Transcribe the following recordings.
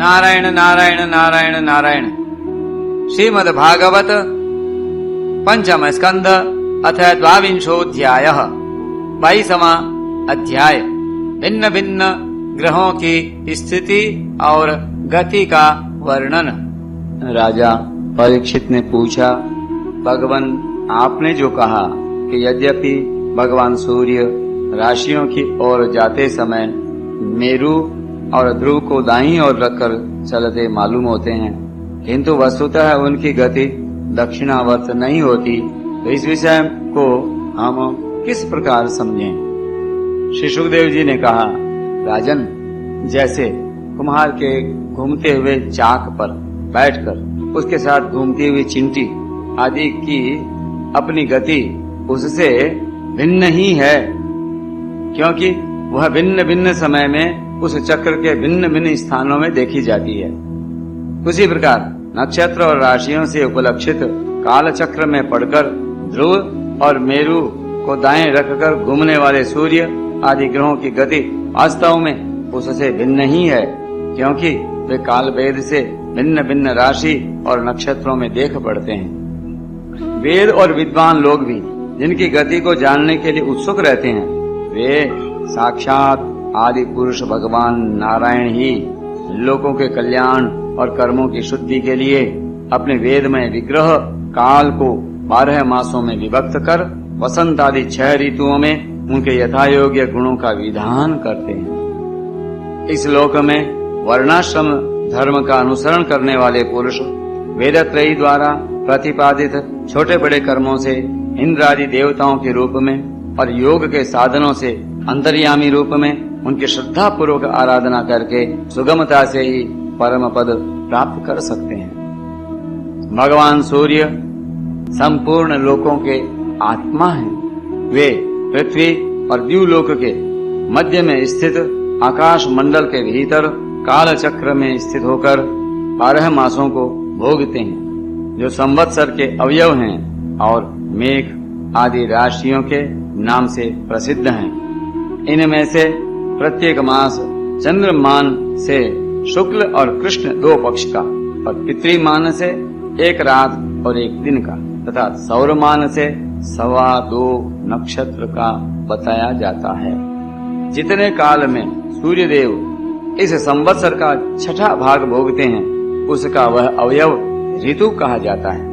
नारायण नारायण नारायण नारायण। श्रीमद् भागवत पंचम स्कंध अथ 22वां 22वां अध्याय। भिन्न भिन्न ग्रहों की स्थिति और गति का वर्णन। राजा परीक्षित ने पूछा, भगवान आपने जो कहा कि यद्यपि भगवान सूर्य राशियों की ओर जाते समय मेरु और ध्रुव को दाईं ओर रखकर चलते मालूम होते हैं, किंतु वस्तुतः उनकी गति दक्षिणावर्त नहीं होती, तो इस विषय को हम किस प्रकार समझें? श्री सुखदेव जी ने कहा, राजन, जैसे कुम्हार के घूमते हुए चाक पर बैठकर उसके साथ घूमती हुई चिंटी आदि की अपनी गति उससे भिन्न ही है, क्योंकि वह भिन्न भिन्न समय में उस चक्र के भिन्न भिन्न स्थानों में देखी जाती है। उसी प्रकार नक्षत्र और राशियों से उपलक्षित काल चक्र में पड़कर ध्रुव और मेरु को दाएं रखकर घूमने वाले सूर्य आदि ग्रहों की गति वास्तव में उससे भिन्न ही है, क्योंकि वे काल भेद से भिन्न भिन्न राशि और नक्षत्रों में देख पड़ते हैं। वेद और विद्वान लोग भी जिनकी गति को जानने के लिए उत्सुक रहते हैं, वे साक्षात आदि पुरुष भगवान नारायण ही लोगों के कल्याण और कर्मों की शुद्धि के लिए अपने वेदमय विग्रह काल को 12 मासों में विभक्त कर वसंत आदि 6 ऋतुओं में उनके यथायोग्य गुणों का विधान करते हैं। इस लोक में वर्णाश्रम धर्म का अनुसरण करने वाले पुरुष वेदत्रयी द्वारा प्रतिपादित छोटे बड़े कर्मों से इंद्र आदि देवताओं के रूप में और योग के साधनों से अंतर्यामी रूप में उनकी श्रद्धा पूर्वक आराधना करके सुगमता से ही परम पद प्राप्त कर सकते हैं। भगवान सूर्य संपूर्ण लोकों के आत्मा हैं। वे पृथ्वी और द्युलोक के मध्य में स्थित आकाश मंडल के भीतर काल चक्र में स्थित होकर 12 मासों को भोगते हैं, जो संवत्सर के अवयव हैं और मेघ आदि राशियों के नाम से प्रसिद्ध हैं। इनमें से प्रत्येक मास चंद्रमान से शुक्ल और कृष्ण 2 पक्ष का और पितृमान से 1 रात और 1 दिन का तथा सौरमान से 2.25 नक्षत्र का बताया जाता है। जितने काल में सूर्यदेव इस संवत्सर का 6ठा भाग भोगते हैं, उसका वह अवयव ऋतु कहा जाता है।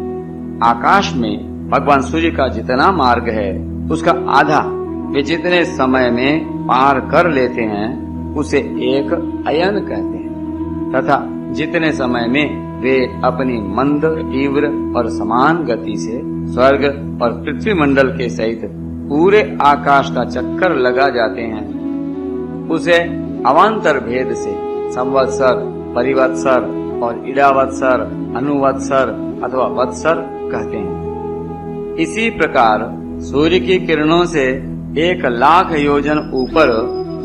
आकाश में भगवान सूर्य का जितना मार्ग है, उसका आधा वे जितने समय में पार कर लेते हैं, उसे एक अयन कहते हैं, तथा जितने समय में वे अपनी मंद तीव्र और समान गति से स्वर्ग और पृथ्वी मंडल के सहित पूरे आकाश का चक्कर लगा जाते हैं, उसे अवान्तर भेद से संवत्सर, परिवत्सर और इडावत्सर, अनुवत्सर अथवा वत्सर कहते हैं। इसी प्रकार सूर्य की किरणों से 1,00,000 योजन ऊपर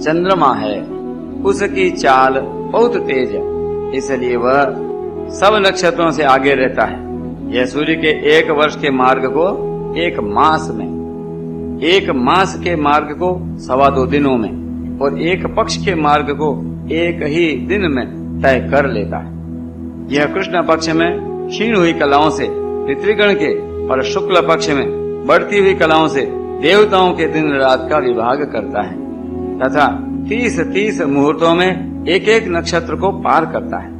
चंद्रमा है। उसकी चाल बहुत तेज है, इसलिए वह सब नक्षत्रों से आगे रहता है। यह सूर्य के 1 वर्ष के मार्ग को 1 मास में, 1 मास के मार्ग को 2.25 दिनों में और 1 पक्ष के मार्ग को 1 ही दिन में तय कर लेता है। यह कृष्ण पक्ष में क्षीण हुई कलाओं से पितृगण के और शुक्ल पक्ष में बढ़ती हुई कलाओं से देवताओं के दिन रात का विभाग करता है, तथा 30 मुहूर्तों में 1 नक्षत्र को पार करता है।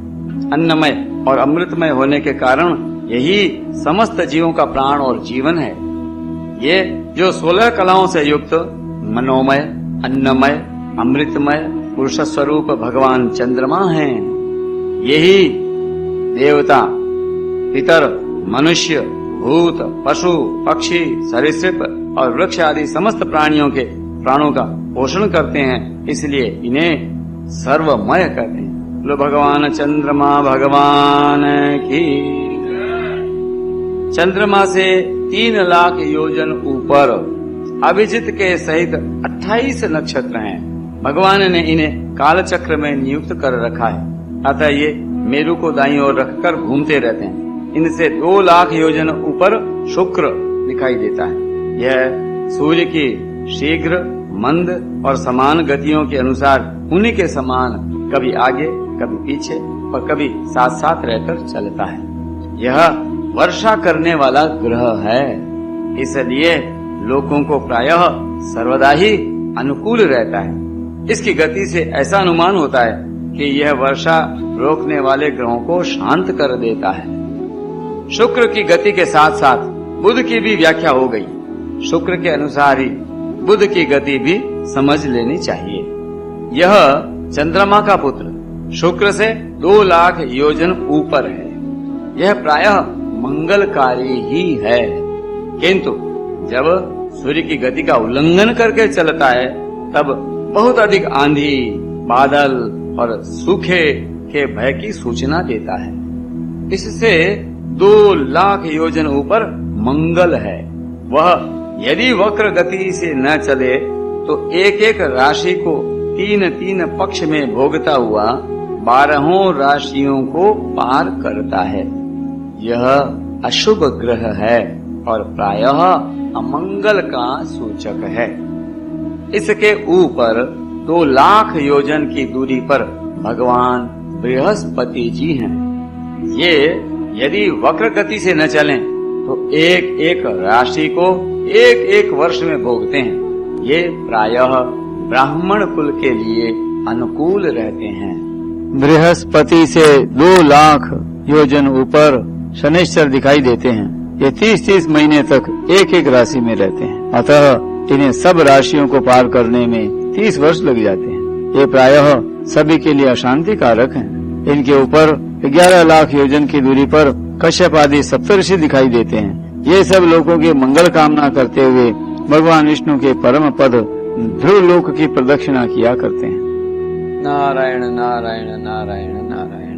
अन्नमय और अमृतमय होने के कारण यही समस्त जीवों का प्राण और जीवन है। ये जो 16 कलाओं से युक्त मनोमय, अन्नमय, अमृतमय पुरुष स्वरूप भगवान चंद्रमा हैं। यही देवता, पितर, मनुष्य, भूत, पशु, पक्षी, सरीसृप और वृक्ष आदि समस्त प्राणियों के प्राणों का पोषण करते हैं, इसलिए इन्हें सर्वमय कहते हैं। लो भगवान चंद्रमा भगवान की। चंद्रमा से 3,00,000 योजन ऊपर अभिजित के सहित 28 नक्षत्र हैं। भगवान ने इन्हें काल चक्र में नियुक्त कर रखा है, अतः ये मेरु को दाईं ओर रखकर घूमते रहते हैं। इनसे 2,00,000 योजन ऊपर शुक्र दिखाई देता है। यह सूर्य की शीघ्र, मंद और समान गतियों के अनुसार उन्हीं के समान कभी आगे कभी पीछे और कभी साथ साथ रहकर चलता है। यह वर्षा करने वाला ग्रह है, इसलिए लोगों को प्रायः सर्वदा ही अनुकूल रहता है। इसकी गति से ऐसा अनुमान होता है कि यह वर्षा रोकने वाले ग्रहों को शांत कर देता है। शुक्र की गति के साथ साथ बुध की भी व्याख्या हो गई। शुक्र के अनुसार ही बुध की गति भी समझ लेनी चाहिए। यह चंद्रमा का पुत्र शुक्र से 2 लाख योजन ऊपर है। यह प्रायः मंगलकारी ही है, किंतु जब सूर्य की गति का उल्लंघन करके चलता है तब बहुत अधिक आंधी, बादल और सूखे के भय की सूचना देता है। इससे 2 लाख योजन ऊपर मंगल है। वह यदि वक्र गति से न चले तो एक एक राशि को 3-3 पक्ष में भोगता हुआ 12 राशियों को पार करता है। यह अशुभ ग्रह है और प्रायः अमंगल का सूचक है। इसके ऊपर 2 लाख योजन की दूरी पर भगवान बृहस्पति जी हैं। ये यदि वक्र गति से न चलें तो एक एक राशि को एक एक वर्ष में भोगते हैं। ये प्रायः ब्राह्मण कुल के लिए अनुकूल रहते हैं। बृहस्पति से 2 लाख योजन ऊपर शनिश्चर दिखाई देते हैं। ये 30-30 महीने तक एक एक राशि में रहते हैं, अतः इन्हें सब राशियों को पार करने में 30 वर्ष लग जाते हैं। ये प्रायः सभी के लिए अशांति कारक हैं। इनके ऊपर 11 लाख योजन की दूरी पर कश्यप आदि सप्तऋषि दिखाई देते हैं। ये सब लोगों की मंगल कामना करते हुए भगवान विष्णु के परम पद ध्रुव लोक की प्रदक्षिणा किया करते हैं। नारायण नारायण नारायण नारायण।